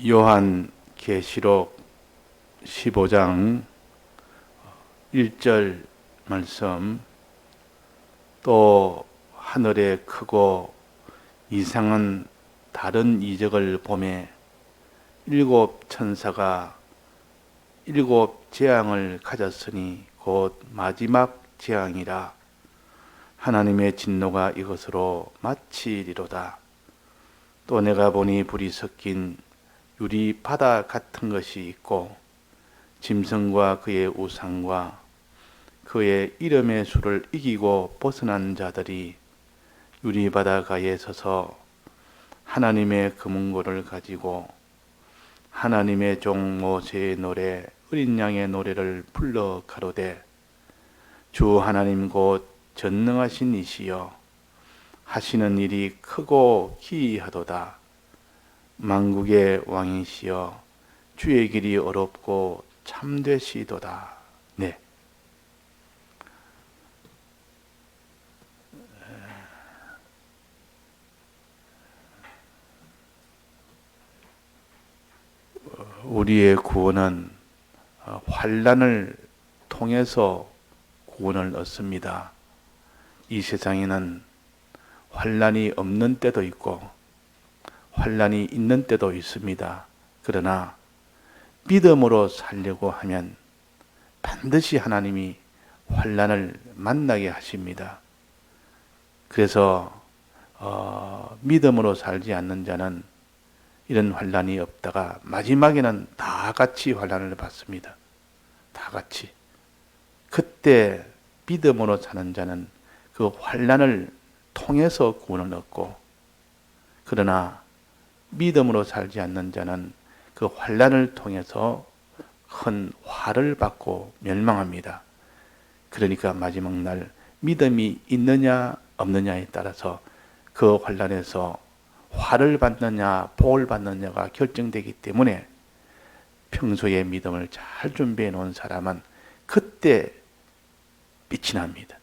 요한 계시록 15장 1절 말씀, 또 하늘에 크고 이상한 다른 이적을 보매 일곱 천사가 일곱 재앙을 가졌으니 곧 마지막 재앙이라. 하나님의 진노가 이것으로 마치리로다. 또 내가 보니 불이 섞인 유리 바다 같은 것이 있고 짐승과 그의 우상과 그의 이름의 수를 이기고 벗어난 자들이 유리 바다가에 서서 하나님의 금은고를 가지고 하나님의 종 모세의 노래 어린 양의 노래를 불러 가로되, 주 하나님 곧 전능하신 이시여 하시는 일이 크고 기이하도다. 만국의 왕이시여 주의 길이 어렵고 참되시도다. 네. 우리의 구원은 환난을 통해서 구원을 얻습니다. 이 세상에는 환난이 없는 때도 있고 환난이 있는 때도 있습니다. 그러나 믿음으로 살려고 하면 반드시 하나님이 환난을 만나게 하십니다. 그래서 믿음으로 살지 않는 자는 이런 환난이 없다가 마지막에는 다 같이 환난을 받습니다. 다 같이. 그때 믿음으로 사는 자는 그 환난을 통해서 구원을 얻고, 그러나 믿음으로 살지 않는 자는 그 환난을 통해서 큰 화를 받고 멸망합니다. 그러니까 마지막 날 믿음이 있느냐 없느냐에 따라서 그 환난에서 화를 받느냐 복을 받느냐가 결정되기 때문에 평소에 믿음을 잘 준비해 놓은 사람은 그때 빛이 납니다.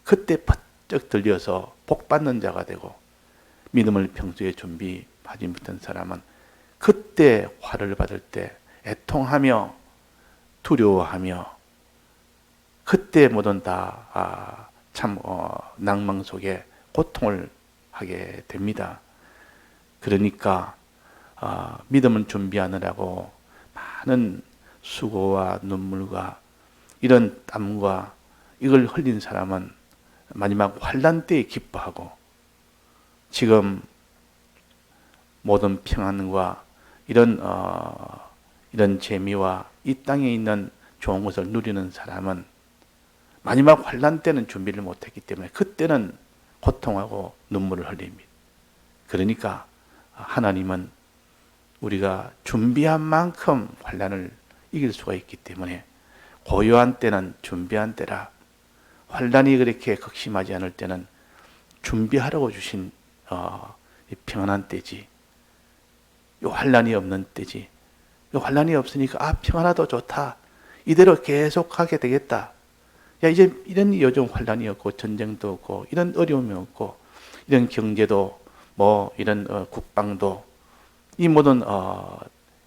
그때 번쩍 들려서 복 받는 자가 되고, 믿음을 평소에 준비하지 못한 사람은 그때 화를 받을 때 애통하며 두려워하며 그때 모든 다 낭망 속에 고통을 하게 됩니다. 그러니까 믿음을 준비하느라고 많은 수고와 눈물과 이런 땀과 이걸 흘린 사람은 마지막 환난 때에 기뻐하고, 지금 모든 평안과 이런 재미와 이 땅에 있는 좋은 것을 누리는 사람은 마지막 환난 때는 준비를 못했기 때문에 그때는 고통하고 눈물을 흘립니다. 그러니까 하나님은 우리가 준비한 만큼 환난을 이길 수가 있기 때문에 고요한 때는 준비한 때라. 환난이 그렇게 극심하지 않을 때는 준비하라고 주신 평안한 때지. 요 환난이 없는 때지. 요 환난이 없으니까 평안하도 좋다. 이대로 계속하게 되겠다. 야, 이제 이런 요즘 환난이 없고 전쟁도 없고 이런 어려움이 없고 이런 경제도 이런 국방도 이 모든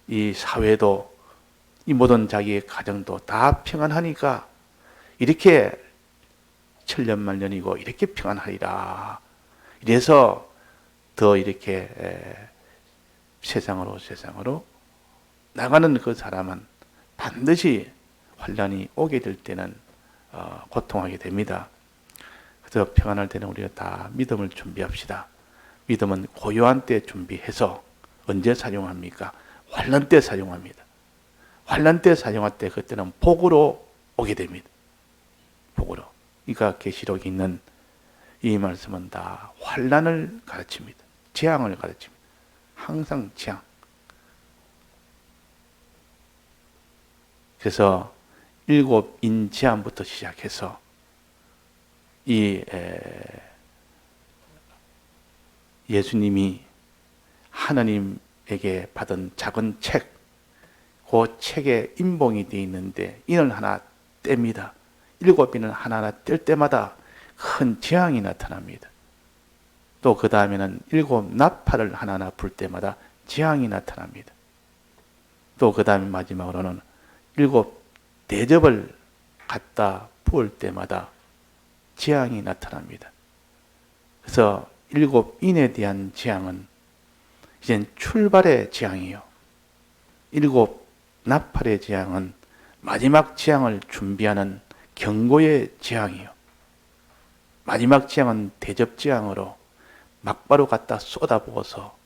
이 사회도 이 모든 자기의 가정도 다 평안하니까 이렇게 천년만년이고 이렇게 평안하리라. 이래서 더 이렇게 세상으로 나가는 그 사람은 반드시 환난이 오게 될 때는 고통하게 됩니다. 그래서 평안할 때는 우리가 다 믿음을 준비합시다. 믿음은 고요한 때 준비해서 언제 사용합니까? 환난 때 사용합니다. 환난 때 사용할 때 그때는 복으로 오게 됩니다. 복으로. 그러니까 계시록에 있는 이 말씀은 다 환난을 가르칩니다. 재앙을 가르칩니다. 항상 재앙. 그래서 일곱 인재앙부터 시작해서 예수님이 하나님에게 받은 작은 책, 그 책에 인봉이 되어 있는데 인을 하나 뗍니다. 일곱 인을 하나하나 뗄 때마다 큰 재앙이 나타납니다. 또 그 다음에는 일곱 나팔을 하나하나 불 때마다 재앙이 나타납니다. 또 그 다음에 마지막으로는 7 대접을 갖다 부을 때마다 재앙이 나타납니다. 그래서 7 인에 대한 재앙은 이젠 출발의 재앙이요. 7 나팔의 재앙은 마지막 재앙을 준비하는 경고의 재앙이요. 마지막 재앙은 대접 재앙으로 막바로 갖다 쏟아부어서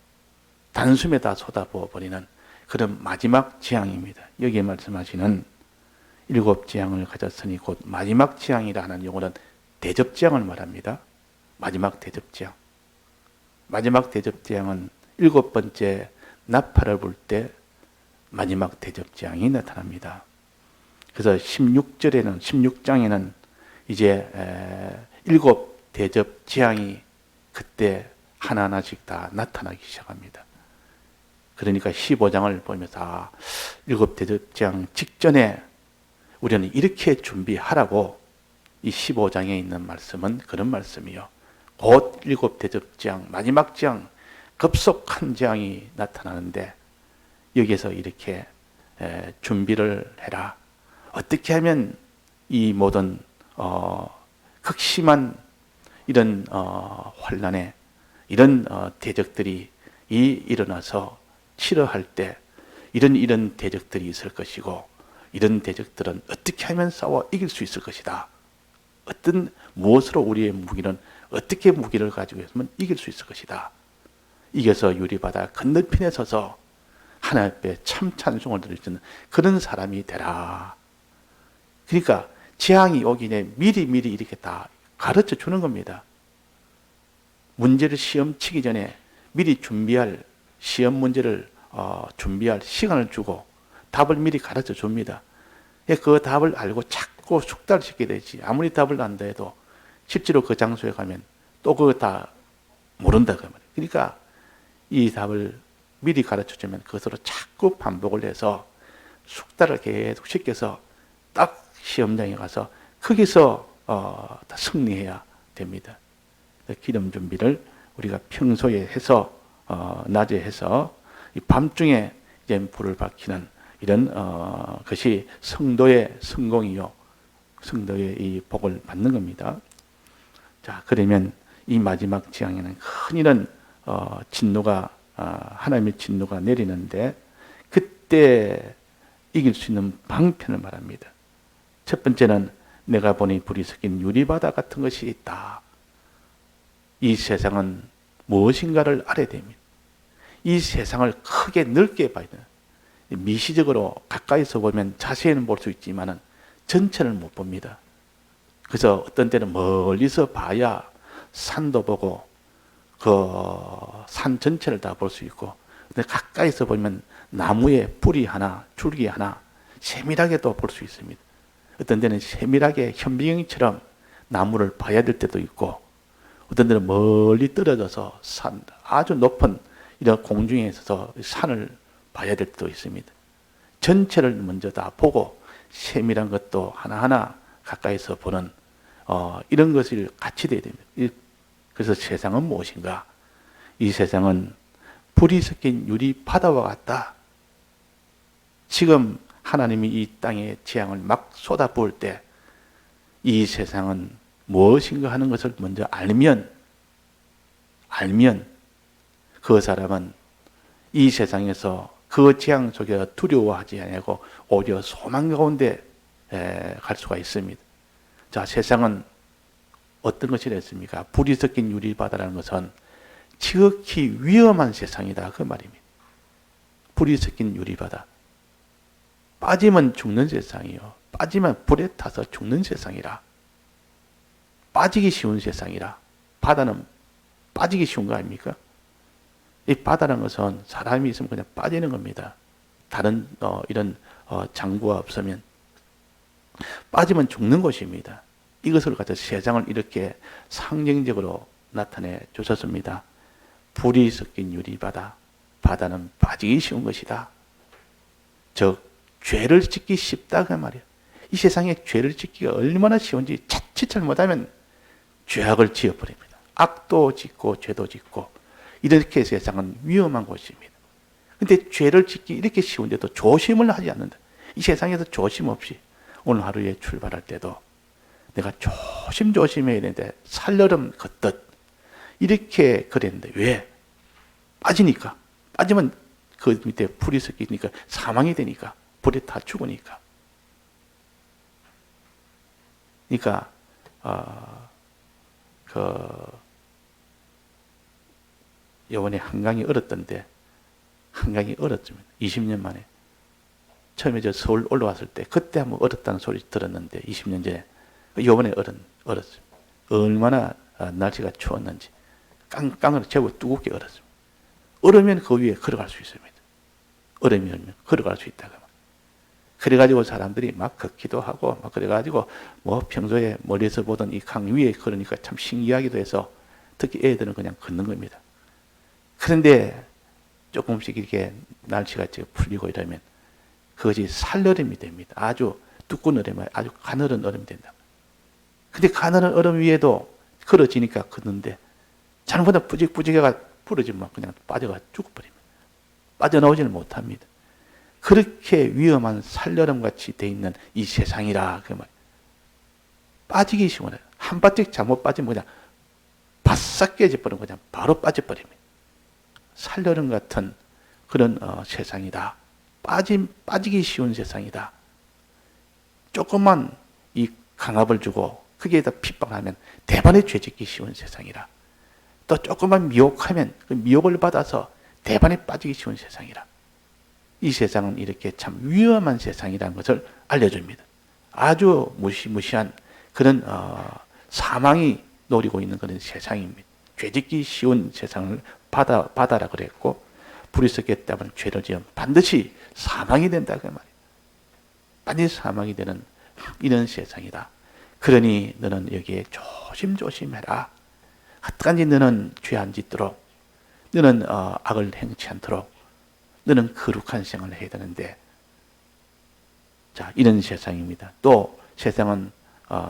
단숨에다 쏟아부어 버리는 그런 마지막 재앙입니다. 여기에 말씀하시는 7 재앙을 가졌으니 곧 마지막 재앙이라는 용어는 대접 재앙을 말합니다. 마지막 대접 재앙. 마지막 대접 재앙은 7번째 나팔을 불 때 마지막 대접 재앙이 나타납니다. 그래서 16장에는 이제 7 대접 재앙이 그때 하나하나씩 다 나타나기 시작합니다. 그러니까 15장을 보면서 7 대접 재앙 직전에 우리는 이렇게 준비하라고 이 15장에 있는 말씀은 그런 말씀이요. 곧 7 대접 재앙, 마지막 재앙, 급속한 재앙이 나타나는데 여기에서 이렇게 준비를 해라. 어떻게 하면 이 모든 극심한 이런 환난에 이런 대적들이 일어나서 치러할 때 이런 대적들이 있을 것이고 이런 대적들은 어떻게 하면 싸워 이길 수 있을 것이다. 무엇으로 우리의 무기는 어떻게 무기를 가지고 있으면 이길 수 있을 것이다. 이겨서 유리바다 건너편에 서서 하나님 앞에 참 찬송을 드릴 수 있는 그런 사람이 되라. 그러니까 재앙이 오기 전에 미리 이렇게 다 가르쳐 주는 겁니다. 문제를 시험 치기 전에 미리 준비할 시험 문제를 준비할 시간을 주고 답을 미리 가르쳐 줍니다. 그 답을 알고 자꾸 숙달시키게 되지. 아무리 답을 안다 해도 실제로 그 장소에 가면 또 그거 다 모른다 그 말이에요. 그러니까 이 답을 미리 가르쳐 주면 그것으로 자꾸 반복을 해서 숙달을 계속 시켜서 딱 시험장에 가서 거기서 다 승리해야 됩니다. 기름 준비를 우리가 평소에 해서 낮에 해서 이 밤중에 이제 불을 밝히는 이런 것이 성도의 성공이요, 성도의 이 복을 받는 겁니다. 자, 그러면 이 마지막 재앙에는 큰 이런 진노가 하나님의 진노가 내리는데 그때 이길 수 있는 방편을 말합니다. 첫 번째는 내가 보니 불이 섞인 유리바다 같은 것이 있다. 이 세상은 무엇인가를 알아야 됩니다. 이 세상을 크게 넓게 봐야 돼요. 미시적으로 가까이서 보면 자세히는 볼 수 있지만 전체를 못 봅니다. 그래서 어떤 때는 멀리서 봐야 산도 보고 그 산 전체를 다 볼 수 있고, 근데 가까이서 보면 나무에 뿌리 하나, 줄기 하나 세밀하게도 볼 수 있습니다. 어떤 때는 세밀하게 현미경처럼 나무를 봐야 될 때도 있고, 어떤 때는 멀리 떨어져서 산, 아주 높은 이런 공중에 있어서 산을 봐야 될 때도 있습니다. 전체를 먼저 다 보고 세밀한 것도 하나하나 가까이서 보는 이런 것을 같이 돼야 됩니다. 그래서 세상은 무엇인가? 이 세상은 불이 섞인 유리 바다와 같다. 지금 하나님이 이 땅에 재앙을 막 쏟아부을 때 이 세상은 무엇인가 하는 것을 먼저 알면 그 사람은 이 세상에서 그 재앙 속에 두려워하지 아니하고 오히려 소망 가운데 갈 수가 있습니다. 자, 세상은 어떤 것이 됐습니까? 불이 섞인 유리바다라는 것은 지극히 위험한 세상이다 그 말입니다. 불이 섞인 유리바다. 빠지면 죽는 세상이요. 빠지면 불에 타서 죽는 세상이라. 빠지기 쉬운 세상이라. 바다는 빠지기 쉬운 거 아닙니까? 이 바다라는 것은 사람이 있으면 그냥 빠지는 겁니다. 다른 이런 장구가 없으면 빠지면 죽는 곳입니다. 이것을 가지고 세상을 이렇게 상징적으로 나타내 주셨습니다. 불이 섞인 유리바다, 바다는 빠지기 쉬운 것이다. 즉 죄를 짓기 쉽다 그 말이에요. 이 세상에 죄를 짓기가 얼마나 쉬운지 자칫 잘못하면 죄악을 지어버립니다. 악도 짓고 죄도 짓고 이렇게 세상은 위험한 곳입니다. 근데 죄를 짓기 이렇게 쉬운데도 조심을 하지 않는다. 이 세상에서 조심 없이 오늘 하루에 출발할 때도 내가 조심조심해야 되는데 살얼음 걷듯 이렇게 그랬는데 왜? 빠지니까. 빠지면 그 밑에 불이 섞이니까 사망이 되니까. 불에 다 죽으니까. 그러니까 요번에 한강이 얼었던데 한강이 얼었습니다. 20년 만에. 처음에 저 서울 올라왔을 때 그때 한번 얼었다는 소리 들었는데 20년 전에 요번에 얼었습니다. 얼마나 날씨가 추웠는지 깡깡으로 제법 두껍게 얼었습니다. 얼으면 그 위에 걸어갈 수 있습니다. 얼으면 걸어갈 수 있다고. 그래가지고 사람들이 막 걷기도 하고 막 그래가지고 뭐 평소에 멀리서 보던 이 강 위에 걸으니까 참 신기하기도 해서 특히 애들은 그냥 걷는 겁니다. 그런데 조금씩 이렇게 날씨가 풀리고 이러면 그것이 살얼음이 됩니다. 아주 두꺼운 얼음이 아주 가늘은 얼음이 된다. 근데 가늘은 얼음 위에도 걸어지니까 걷는데 잘못하면 뿌직뿌직해가 부러지면 그냥 빠져가 죽어버립니다. 빠져나오지는 못합니다. 그렇게 위험한 살얼음같이 돼 있는 이 세상이라 그 말. 빠지기 쉬워요. 한 바짝 잘못 빠지면 그냥 바싹 깨져버리면 그냥 바로 빠져버립니다. 살얼음 같은 그런 세상이다. 빠지기 쉬운 세상이다. 조금만 이 강압을 주고 거기에다 핍박하면 대반에 죄짓기 쉬운 세상이라. 또 조금만 미혹하면 그 미혹을 받아서 대반에 빠지기 쉬운 세상이라. 이 세상은 이렇게 참 위험한 세상이라는 것을 알려줍니다. 아주 무시무시한 그런 사망이 노리고 있는 그런 세상입니다. 죄짓기 쉬운 세상을 바다라 그랬고 불이 섞였다면 죄를 지으면 반드시 사망이 된다 그 말이에요. 반드시 사망이 되는 이런 세상이다. 그러니 너는 여기에 조심조심해라. 하여튼간지 너는 죄 안 짓도록 너는 악을 행치 않도록 너는 거룩한 생활을 해야 되는데 자 이런 세상입니다. 또 세상은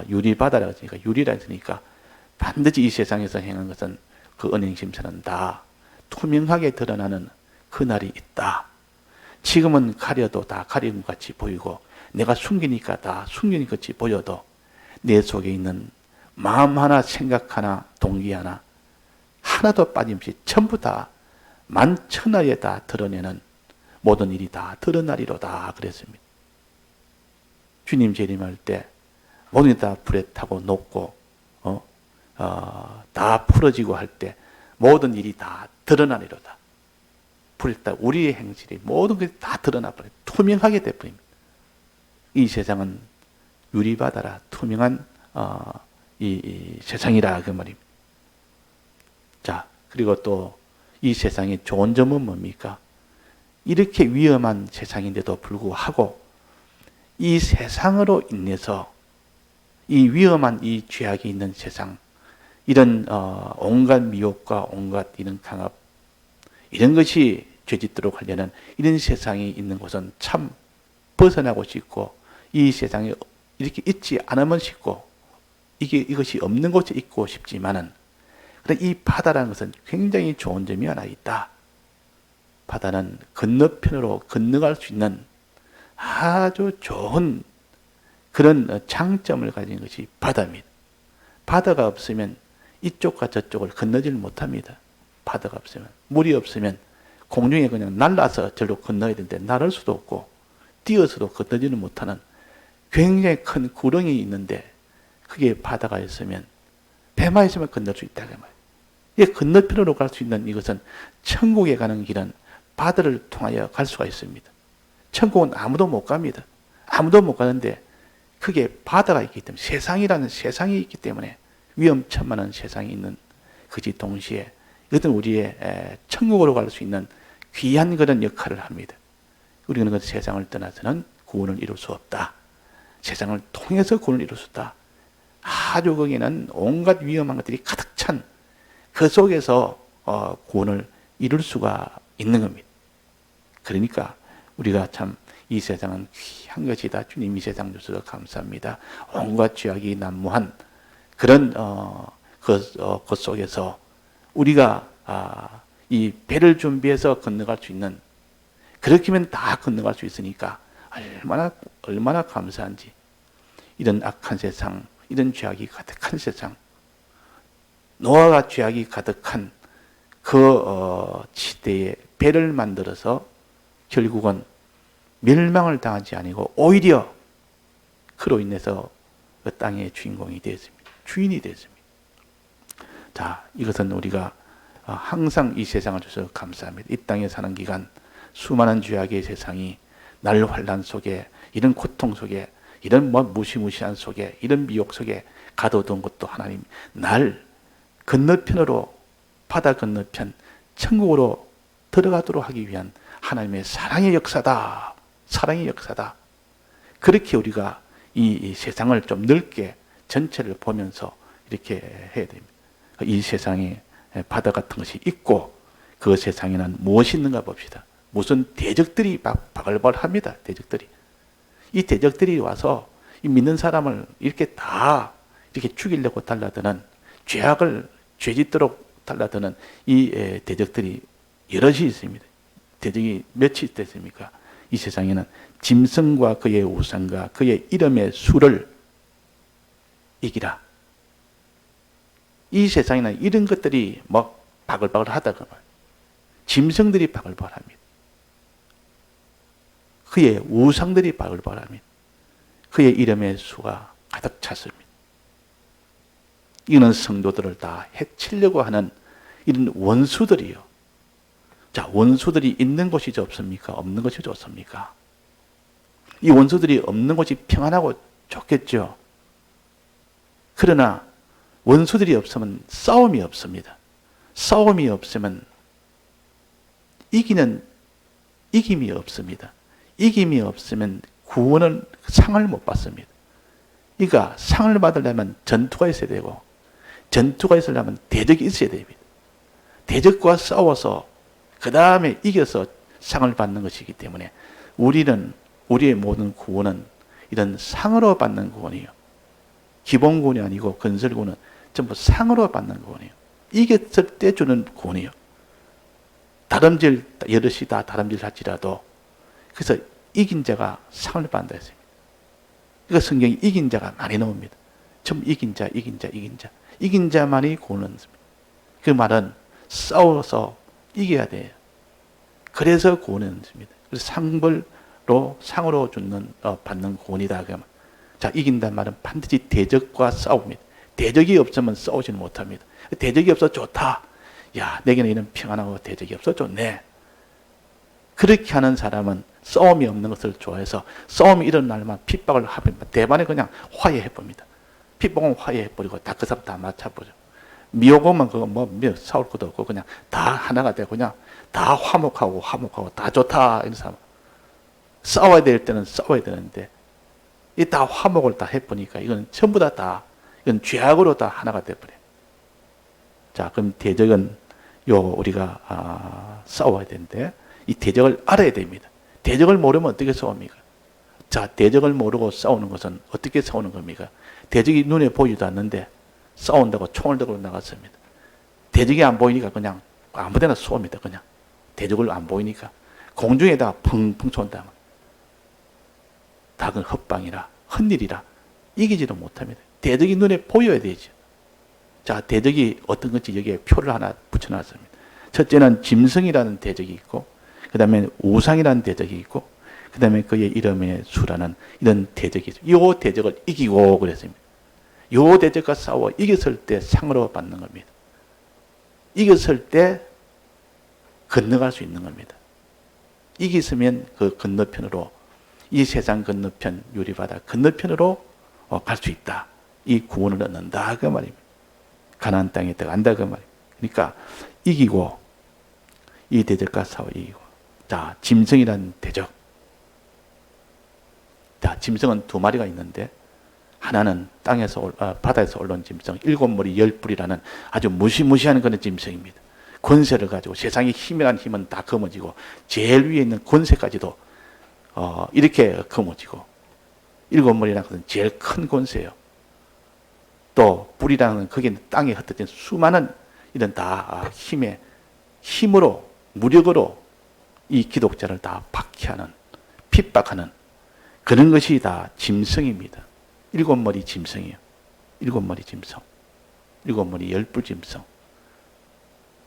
유리바다라 했으니까 유리라 했으니까 반드시 이 세상에서 행한 것은 그 은행심사는 다 투명하게 드러나는 그날이 있다. 지금은 가려도 다 가린 것 같이 보이고 내가 숨기니까 다 숨긴 것 같이 보여도 내 속에 있는 마음 하나 생각 하나 동기 하나 하나도 빠짐없이 전부 다 만천하에 다 드러내는 모든 일이 다 드러나리로다 그랬습니다. 주님 재림할 때 모든 게 다 불에 타고 녹고 다 풀어지고 할 때 모든 일이 다 드러나리로다. 불에 타 우리의 행실이 모든 것이 다 드러나버려 투명하게 돼버립니다. 이 세상은 유리바다라 투명한 이 세상이라 그 말입니다. 자 그리고 또 이 세상의 좋은 점은 뭡니까? 이렇게 위험한 세상인데도 불구하고 이 세상으로 인해서 이 위험한 이 죄악이 있는 세상 이런 온갖 미혹과 온갖 이런 강압 이런 것이 죄짓도록 하려는 이런 세상이 있는 곳은 참 벗어나고 싶고 이 세상에 이렇게 있지 않으면 싶고 이것이 없는 곳에 있고 싶지만은 이 바다라는 것은 굉장히 좋은 점이 하나 있다. 바다는 건너편으로 건너갈 수 있는 아주 좋은 그런 장점을 가진 것이 바다입니다. 바다가 없으면 이쪽과 저쪽을 건너질 못합니다. 바다가 없으면 물이 없으면 공중에 그냥 날라서 절로 건너야 되는데 날을 수도 없고 뛰어서도 건너지는 못하는 굉장히 큰 구렁이 있는데 그게 바다가 있으면 배만 있으면 건널 수 있다 그 말이에요. 이 건너편으로 갈 수 있는 이것은 천국에 가는 길은 바다를 통하여 갈 수가 있습니다. 천국은 아무도 못 갑니다. 아무도 못 가는데 그게 바다가 있기 때문에 세상이라는 세상이 있기 때문에 위험천만한 세상이 있는 그지 동시에 이것은 우리의 천국으로 갈 수 있는 귀한 그런 역할을 합니다. 우리는 그 세상을 떠나서는 구원을 이룰 수 없다. 세상을 통해서 구원을 이룰 수 있다. 아주 거기는 온갖 위험한 것들이 가득 찬 그 속에서 구원을 이룰 수가 있는 겁니다. 그러니까 우리가 참 이 세상은 귀한 것이다. 주님 이 세상 주셔서 감사합니다. 온갖 죄악이 난무한 그런 것 속에서 우리가 이 배를 준비해서 건너갈 수 있는 그렇게면 다 건너갈 수 있으니까 얼마나 감사한지. 이런 악한 세상, 이런 죄악이 가득한 세상, 노아가 죄악이 가득한 그 시대에 배를 만들어서 결국은 멸망을 당하지 아니고 오히려 그로 인해서 그 땅의 주인공이 되었습니다. 주인이 되었습니다. 자, 이것은 우리가 항상 이 세상을 주셔서 감사합니다. 이 땅에 사는 기간 수많은 죄악의 세상이 날 환난 속에, 이런 고통 속에, 이런 무시무시한 속에, 이런 미혹 속에 가둬둔 것도 하나님 날 건너편으로, 바다 건너편 천국으로 들어가도록 하기 위한 하나님의 사랑의 역사다. 사랑의 역사다. 그렇게 우리가 이 세상을 좀 넓게 전체를 보면서 이렇게 해야 됩니다. 이 세상에 바다 같은 것이 있고 그 세상에는 무엇이 있는가 봅시다. 무슨 대적들이 바글바글합니다. 대적들이. 이 대적들이 와서 이 믿는 사람을 이렇게 다 이렇게 죽이려고 달라드는, 죄악을 죄짓도록 달라드는 이 대적들이 여럿이 있습니다. 대적이 몇이 됐습니까? 이 세상에는 짐승과 그의 우상과 그의 이름의 수를 이기라. 이 세상에는 이런 것들이 바글바글 하다가 말이에요. 짐승들이 바글바글합니다. 그의 우상들이 바글바글합니다. 그의 이름의 수가 가득 찼습니다. 이는 성도들을 다 해치려고 하는 이런 원수들이요. 자, 원수들이 있는 곳이 좋습니까? 없는 곳이 좋습니까? 이 원수들이 없는 곳이 평안하고 좋겠죠. 그러나 원수들이 없으면 싸움이 없습니다. 싸움이 없으면 이김이 없습니다. 이김이 없으면 구원은 상을 못 받습니다. 그러니까 상을 받으려면 전투가 있어야 되고, 전투가 있으려면 대적이 있어야 됩니다. 대적과 싸워서 그 다음에 이겨서 상을 받는 것이기 때문에 우리의 모든 구원은 이런 상으로 받는 구원이에요. 기본 구원이 아니고 건설 구원은 전부 상으로 받는 구원이에요. 이겼을 때 주는 구원이에요. 다름질, 여럿이 다 다름질 할지라도, 그래서 이긴 자가 상을 받는다 했습니다. 그러니까 성경이 이긴 자가 많이 나옵니다. 전부 이긴 자, 이긴 자, 이긴 자. 이긴 자만이 구원을 얻습니다. 그 말은 싸워서 이겨야 돼요. 그래서 구원을 얻습니다. 그래서 상으로 받는 구원이다. 자, 이긴다는 말은 반드시 대적과 싸웁니다. 대적이 없으면 싸우지는 못합니다. 대적이 없어 좋다. 야, 내게는 이런 평안하고 대적이 없어 좋네. 그렇게 하는 사람은 싸움이 없는 것을 좋아해서 싸움이 일어날 날만 핍박을 하면 대반에 그냥 화해해봅니다. 핍박은 화해해버리고 다 그 사람 다 맞춰버려. 미혹은 그거 싸울 것도 없고 그냥 다 하나가 되고 그냥 다 화목하고 다 좋다. 이런 사람. 싸워야 될 때는 싸워야 되는데 이 다 화목을 다 해보니까 이건 전부 이건 죄악으로 다 하나가 돼버려요. 자, 그럼 대적은 우리가 싸워야 되는데 이 대적을 알아야 됩니다. 대적을 모르면 어떻게 싸웁니까? 자, 대적을 모르고 싸우는 것은 어떻게 싸우는 겁니까? 대적이 눈에 보이지도 않는데 싸운다고 총을 들고 나갔습니다. 대적이 안 보이니까 그냥 아무데나 쏩니다. 그냥 대적을 안 보이니까 공중에다가 펑펑 쏜다. 다 그건 헛방이라 헛일이라 이기지도 못합니다. 대적이 눈에 보여야 되죠. 자, 대적이 어떤 건지 여기에 표를 하나 붙여놨습니다. 첫째는 짐승이라는 대적이 있고, 그 다음에 우상이라는 대적이 있고, 그 다음에 그의 이름의 수라는 이런 대적이 있어요. 이 대적을 이기고 그랬습니다. 이 대적과 싸워 이겼을 때 상으로 받는 겁니다. 이겼을 때 건너갈 수 있는 겁니다. 이겼으면 그 건너편으로, 이 세상 건너편, 유리바다 건너편으로 갈 수 있다. 이 구원을 얻는다. 그 말입니다. 가나안 땅에 들어간다. 그 말입니다. 그러니까 이기고, 이 대적과 싸워 이기고. 자, 짐승이라는 대적. 자, 짐승은 두 마리가 있는데, 하나는 바다에서 올라온 짐승, 7머리 10뿔이라는 아주 무시무시한 그런 짐승입니다. 권세를 가지고 세상의 힘이라는 힘은 다 거머쥐고 제일 위에 있는 권세까지도 이렇게 거머쥐고, 7머리라는 것은 제일 큰 권세예요. 또 뿔이라는 건 거기에 땅에 흩어진 수많은 이런 다 힘으로, 무력으로 이 기독자를 다 박해하는, 핍박하는 그런 것이 다 짐승입니다. 7머리 짐승이에요. 7머리 짐승. 7머리 열불짐승.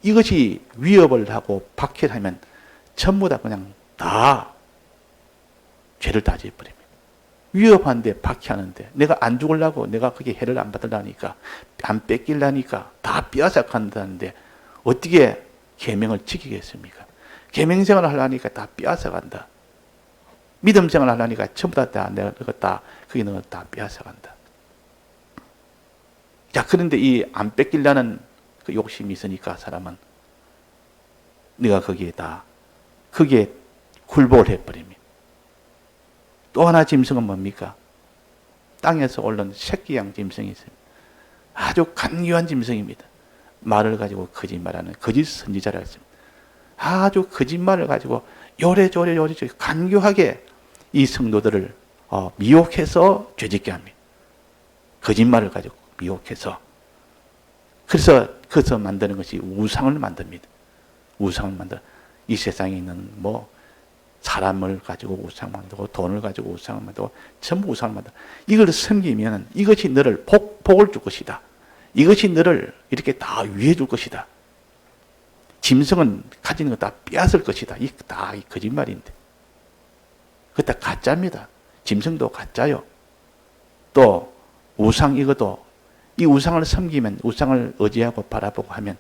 이것이 위협을 하고 박해를 하면 전부 다 그냥 다 죄를 다 지어버립니다. 위협하는데 박해하는데 내가 안 죽으려고 내가 그게 해를 안 받으려니까 안 뺏기려니까 다 빼앗아간다는데 어떻게 계명을 지키겠습니까? 계명생활을 하려니까 다 빼앗아간다. 믿음생활을 하려니까 전부 다 내가 다 그게 너가 다 빼앗아간다. 자, 그런데 이 안 뺏기려는 그 욕심이 있으니까 사람은 네가 거기에 굴복을 해버립니다. 또 하나 짐승은 뭡니까? 땅에서 올라온 새끼양 짐승이 있습니다. 아주 간교한 짐승입니다. 말을 가지고 거짓말하는 거짓 선지자라고 했습니다. 아주 거짓말을 가지고 요래조래 간교하게 이 성도들을 미혹해서 죄짓게 합니다. 거짓말을 가지고 미혹해서. 그래서 그것을 만드는 것이 우상을 만듭니다. 우상을 만들어. 이 세상에 있는 사람을 가지고 우상 만들고 돈을 가지고 우상을 만들고 전부 우상을 만들어. 이걸 섬기면 이것이 너를 복을 줄 것이다. 이것이 너를 이렇게 다 위해 줄 것이다. 짐승은 가지는 거 다 빼앗을 것이다. 이 거짓말인데. 그거 다 가짜입니다. 짐승도 가짜요. 또 우상 이것도 이 우상을 섬기면 우상을 의지하고 바라보고 하면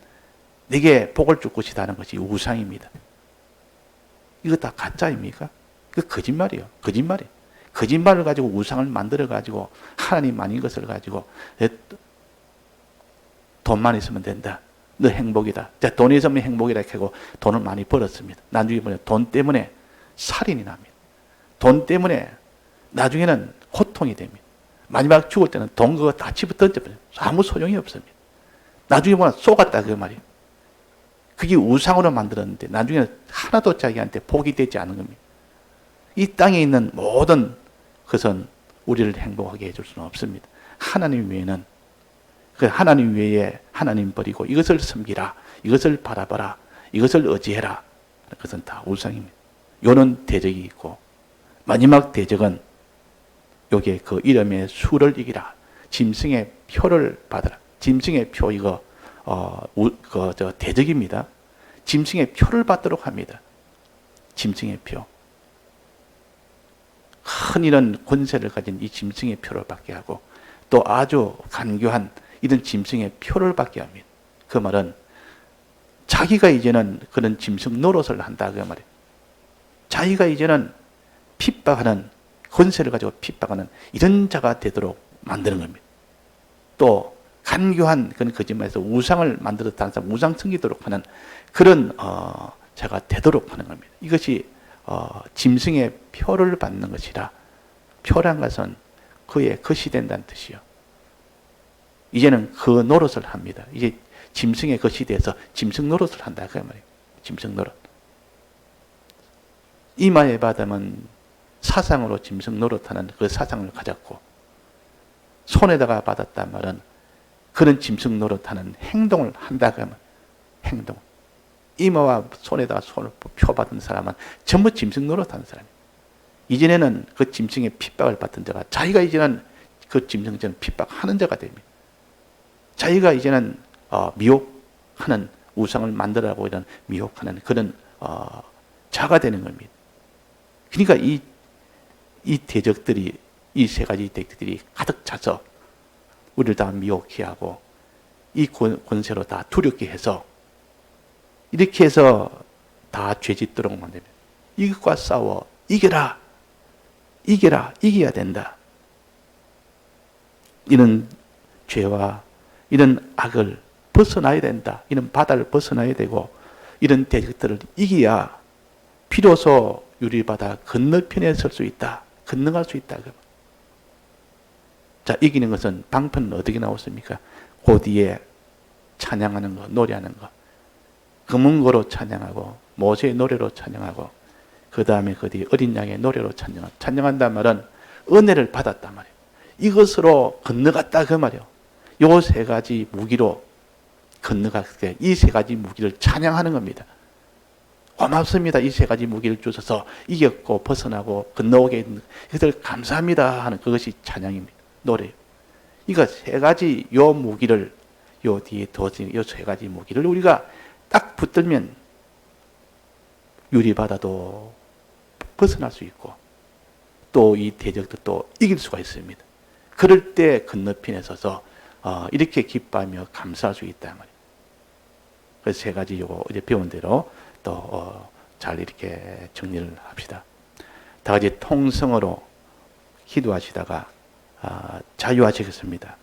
내게 복을 줄 것이다 하는 것이 우상입니다. 이거 다 가짜입니까? 그 거짓말이에요. 거짓말이에요. 거짓말을 가지고 우상을 만들어 가지고 하나님 아닌 것을 가지고 돈만 있으면 된다. 너 행복이다. 자, 돈이 있으면 행복이라 하고 돈을 많이 벌었습니다. 나중에 보면 돈 때문에 살인이 납니다. 돈 때문에 나중에는 고통이 됩니다. 마지막 죽을 때는 돈 그거 다 집어 던져버려요. 아무 소용이 없습니다. 나중에 보면 쏘갔다 그 말이에요. 그게 우상으로 만들었는데 나중에는 하나도 자기한테 복이 되지 않은 겁니다. 이 땅에 있는 모든 것은 우리를 행복하게 해줄 수는 없습니다. 하나님 외에는 그 하나님 외에 하나님 버리고 이것을 섬기라, 이것을 바라봐라, 이것을 의지해라. 그것은 다 우상입니다. 요는 대적이 있고 마지막 대적은 요게 그 이름의 수를 이기라. 짐승의 표를 받으라. 짐승의 표 이거 대적입니다. 짐승의 표를 받도록 합니다. 짐승의 표. 큰 이런 권세를 가진 이 짐승의 표를 받게 하고 또 아주 간교한 이런 짐승의 표를 받게 합니다. 그 말은 자기가 이제는 그런 짐승 노릇을 한다 그 말이에요. 자기가 이제는 핍박하는 권세를 가지고 핍박하는 이런 자가 되도록 만드는 겁니다. 또 간교한 그런 거짓말에서 우상을 만들었다는 사람, 우상 섬기도록 하는 그런 자가 되도록 하는 겁니다. 이것이 짐승의 표를 받는 것이라. 표란 것은 그의 것이 된다는 뜻이요. 이제는 그 노릇을 합니다. 이제 짐승의 것이 돼서 짐승 노릇을 한다 그 말이에요. 짐승 노릇. 이마에 받으면 사상으로 짐승 노릇하는 그 사상을 가졌고 손에다가 받았단 말은 그런 짐승 노릇하는 행동을 한다 그 말. 행동. 이마와 손에다가 손을 표받은 사람은 전부 짐승 노릇하는 사람이에요. 이전에는 그 짐승의 핍박을 받던 자가 자기가 이제는 그 짐승처럼 핍박하는 자가 됩니다. 자기가 이제는 미혹하는 우상을 만들라고 이런 미혹하는 그런 자가 되는 겁니다. 그러니까 이 대적들이 이 세 가지 대적들이 가득 차서 우리를 다 미혹해 하고 이 권세로 다 두렵게 해서 이렇게 해서 다 죄짓도록 만듭니다. 이것과 싸워 이겨라. 이겨라. 이겨야 된다. 이런 죄와 이런 악을 벗어나야 된다. 이런 바다를 벗어나야 되고 이런 대적들을 이겨야 비로소 유리바다 건너편에 설 수 있다. 건너갈 수 있다. 자, 이기는 것은 방편은 어떻게 나왔습니까? 그 뒤에 찬양하는 거, 노래하는 거. 금은고로 찬양하고 모세의 노래로 찬양하고 그 다음에 그 뒤에 어린 양의 노래로 찬양한단 말은 은혜를 받았단 말이에요. 이것으로 건너갔다 그 말이에요. 요 세 가지 무기로 건너갈 때 이 세 가지 무기를 찬양하는 겁니다. 고맙습니다. 이 세 가지 무기를 주셔서 이겼고 벗어나고 건너오게 했는 그들 감사합니다 하는 그것이 찬양입니다. 노래. 이거 세 가지 요 무기를 요 뒤에 더진 요 세 가지 무기를 우리가 딱 붙들면 유리바다도 벗어날 수 있고 또 이 대적도 또 이길 수가 있습니다. 그럴 때 건너편에 서서 이렇게 기뻐하며 감사할 수 있다 말이에요. 그래서 세 가지 요거 이제 배운 대로 또 잘 이렇게 정리를 합시다. 다 같이 통성으로 기도하시다가 자유하시겠습니다.